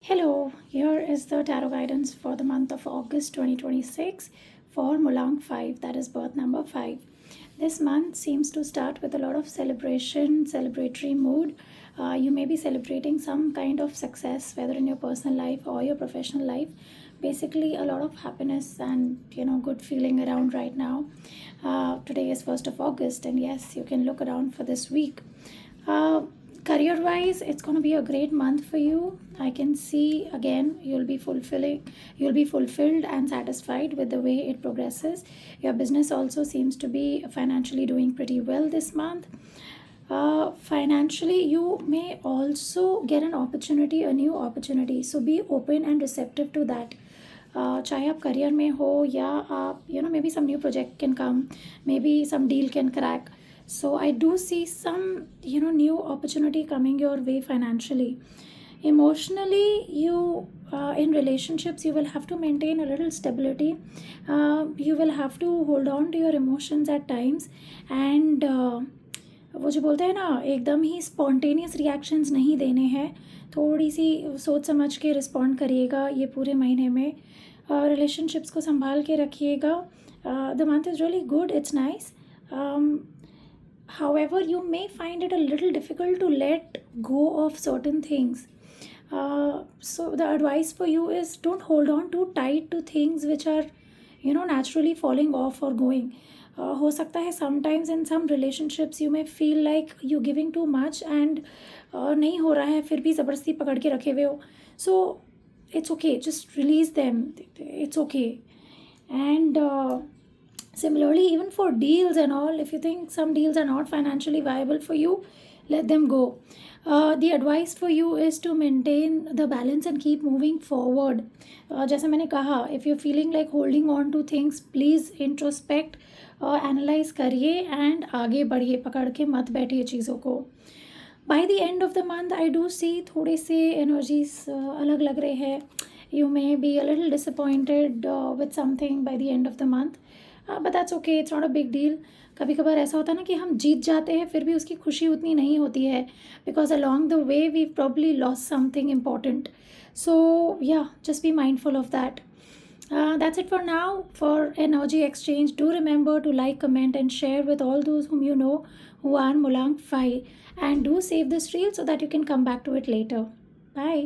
Hello, here is the tarot guidance for the month of August 2026 for Mulang 5, that is birth number 5. This month seems to start with a lot of celebration, celebratory mood. You may be celebrating some kind of success, whether in your personal life or your professional life. Basically, a lot of happiness and good feeling around right now. Today is 1st of August, and yes, you can look around for this week. Uh, Career wise, it's going to be a great month for you. I can see again you'll be fulfilled and satisfied with the way it progresses. Your business also seems to be financially doing pretty well this month. Financially, you may also get an opportunity, a new opportunity, so be open and receptive to that. चाहे आप career में हो या आप may be some new project can come, may be some deal can crack. So I do see some new opportunity coming your way financially. Emotionally, you in relationships you will have to maintain a little stability. You will have to hold on to your emotions at times, and वो जो बोलते हैं ना, एकदम ही spontaneous reactions नहीं देने हैं. थोड़ी सी सोच समझ के रिस्पॉन्ड करिएगा ये पूरे महीने में. रिलेशनशिप्स को संभाल के रखिएगा. The month is really good, it's nice. However, you may find it a little difficult to let go of certain things. So the advice for you is don't hold on too tight to things which are naturally falling off or going. हो सकता है sometimes in some relationships you may feel like you giving too much and नहीं हो रहा है, फिर भी ज़बरदस्ती पकड़ के रखे हुए हो. So it's okay, just release them. It's okay. And similarly, even for deals and all, if you think some deals are not financially viable for you, let them go. The advice for you is to maintain the balance and keep moving forward. जैसे मैंने कहा, if you're feeling like holding on to things, please introspect, analyze करिए and आगे बढ़िए, पकड़ के मत बैठिए चीज़ों को. By the end of the month, I do see थोड़े से energies अलग लग रहे हैं. You may be a little disappointed with something by the end of the month. But that's okay, it's not a big deal. कभी कभार ऐसा होता है ना कि हम जीत जाते हैं फिर भी उसकी खुशी उतनी नहीं होती है, because along the way we probably lost something important. So yeah, just be mindful of that. That's it for now. For energy exchange, do remember to like, comment, and share with all those whom you know who are Mulang Phai. And do save this reel so that you can come back to it later. Bye.